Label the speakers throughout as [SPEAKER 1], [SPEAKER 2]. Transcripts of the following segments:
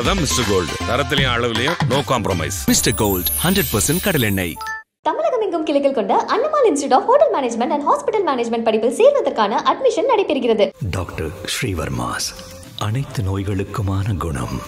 [SPEAKER 1] அதான் Mr Gold. தரத்திலையும் அளவுலையும் நோ காம்ப்ரமைஸ்.
[SPEAKER 2] மிஸ்டர் கோல்ட் 100% கடல் எண்ணெய்.
[SPEAKER 3] தமிழகம் எங்கும் கிளைகள் கொண்ட Annamal institute of hotel management and hospital management படிப்பில் சேர்வதற்கான அட்மிஷன் நடைபெறுகிறது.
[SPEAKER 2] டாக்டர் ஸ்ரீவர்மாஸ், அனைத்து நோய்களுக்குமான குணம்.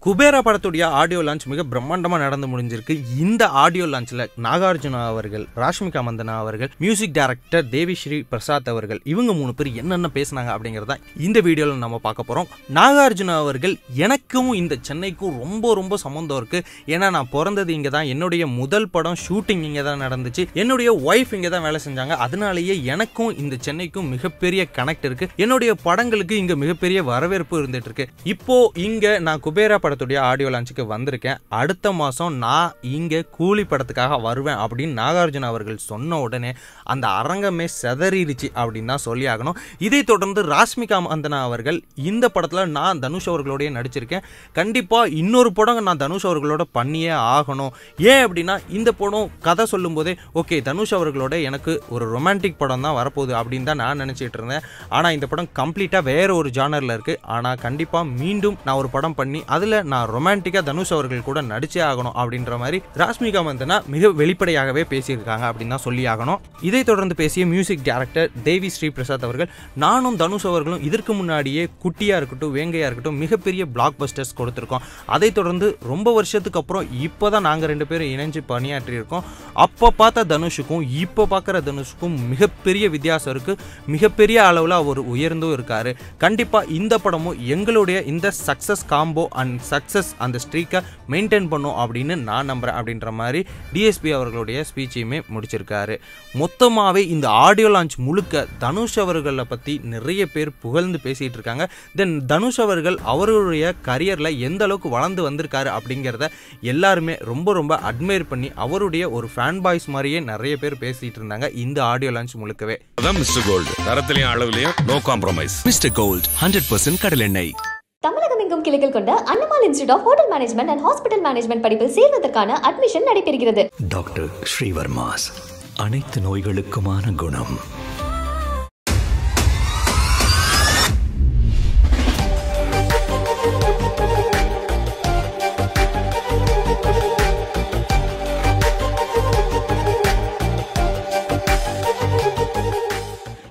[SPEAKER 4] குபேரா படத்துடைய ஆடியோ லான்ச் மிக பிரம்மாண்டமாக நடந்து முடிஞ்சிருக்கு. இந்த ஆடியோ லான்ச்சில் நாகார்ஜுனா அவர்கள், ராஷ்மிகா மந்தனா அவர்கள், மியூசிக் டைரக்டர் தேவிஸ்ரீ பிரசாத் அவர்கள், இவங்க 3 பேர் என்னென்ன பேசினாங்க அப்படிங்கிறத இந்த வீடியோவில் நம்ம பார்க்க போகிறோம். நாகார்ஜுனா அவர்கள், எனக்கும் இந்த சென்னைக்கும் ரொம்ப ரொம்ப சம்மந்தம் இருக்குது. ஏன்னா நான் பிறந்தது இங்கே தான், என்னுடைய முதல் படம் ஷூட்டிங் இங்கே தான் நடந்துச்சு, என்னுடைய ஒய்ஃப் இங்கே தான் வேலை செஞ்சாங்க. அதனாலேயே எனக்கும் இந்த சென்னைக்கும் மிகப்பெரிய கனெக்ட் இருக்குது. என்னுடைய படங்களுக்கு இங்கே மிகப்பெரிய வரவேற்பு இருந்துட்டு இருக்கு. இப்போ இங்கே நான் குபேரா படத்துடைய ஆடியோ லான்ச்சுக்கு வந்திருக்கேன். அடுத்த மாதம் நான் இங்கே கூலி படத்துக்காக வருவேன் அப்படின்னு நாகார்ஜுனா அவர்கள் சொன்ன உடனே அந்த அரங்கமே செதறிடுச்சு அப்படின்னு தான் சொல்லி ஆகணும். இதை தொடர்ந்து ராஷ்மிகா மந்தனா அவர்கள், இந்த படத்தில் நான் தனுஷ் அவர்களோடய நடிச்சிருக்கேன், கண்டிப்பாக இன்னொரு படம் நான் தனுஷ் அவர்களோட பண்ணியே ஆகணும். ஏன் அப்படின்னா இந்த படம் கதை சொல்லும் போதே ஓகே தனுஷ் அவர்களோட எனக்கு ஒரு ரொமான்டிக் படம் தான் வரப்போகுது அப்படின்னு தான் நான் நினச்சிட்டு இருந்தேன். ஆனால் இந்த படம் கம்ப்ளீட்டாக வேற ஒரு ஜானரில் இருக்குது. ஆனால் கண்டிப்பாக மீண்டும் நான் ஒரு படம் பண்ணி அதில் நான் ரொமான்டிக்காக தனுஷ் அவர்கள் கூட நடிச்சே ஆகணும் அப்படின்ற மாதிரி ராஷ்மிகா மந்தனா மிக வெளிப்படையாகவே பேசியிருக்காங்க அப்படின்னு தான் சொல்லி ஆகணும். இதை தொடர்ந்து பேசிய மியூசிக் டைரக்டர் தேவிஸ்ரீ பிரசாத் அவர்கள், நானும் தனுஷ் அவர்களும் இதற்கு முன்னாடியே குட்டியாக இருக்கட்டும் வேங்கையாக இருக்கட்டும் மிகப்பெரிய பிளாக் பஸ்டர்ஸ் கொடுத்துருக்கோம். அதை தொடர்ந்து ரொம்ப வருஷத்துக்கு அப்புறம் இப்போ தான் நாங்கள் 2 பேரும் இணைஞ்சு பணியாற்றியிருக்கோம். அப்போ பார்த்த தனுஷுக்கும் இப்போ பார்க்குற தனுஷுக்கும் மிகப்பெரிய வித்தியாசம் இருக்குது. மிகப்பெரிய அளவில் அவர் உயர்ந்தும் இருக்கார். கண்டிப்பாக இந்த படமும் எங்களுடைய இந்த சக்ஸஸ் காம்போ அண்ட் சக்ஸஸ் அந்த ஸ்ட்ரீக்கை மெயின்டைன் பண்ணும் அப்படின்னு நான் நம்புகிறேன் அப்படின்ற மாதிரி டிஎஸ்பி அவர்களுடைய ஸ்பீச்சையுமே முடிச்சிருக்காரு. மொத்தமாகவே இந்த ஆடியோ லான்ச் முழுக்க தனுஷ் அவர்களை பற்றி நிறைய பேர் புகழ்ந்து பேசிகிட்டு இருக்காங்க. தென் தனுஷ் அவர்கள் அவருடைய கரியரில் எந்த அளவுக்கு வளர்ந்து வந்திருக்காரு அப்படிங்கிறத எல்லாருமே ரொம்ப ரொம்ப அட்மையர் பண்ணி அவருடைய ஒரு ஃபேன் பாய்ஸ் மாதிரியே நிறைய பேர் பேசிகிட்டு இருந்தாங்க இந்த ஆடியோ லான்ச் முழுக்கவே.
[SPEAKER 1] அதான் மிஸ்டர் கோல்ட். தரத்திலையும் அளவுலையும் நோ காம்ப்ரமைஸ்.
[SPEAKER 2] மிஸ்டர் கோல்ட் 100% கடல் எண்ணெய்.
[SPEAKER 3] தமிழகம் எங்கும் கிளைகள் கொண்ட Annamal institute of hotel management and hospital management படிப்பில் சேர்வதற்கான அட்மிஷன் நடைபெறுகிறது.
[SPEAKER 2] டாக்டர் ஸ்ரீவர்மாஸ், அனைத்து நோய்களுக்குமான குணம்.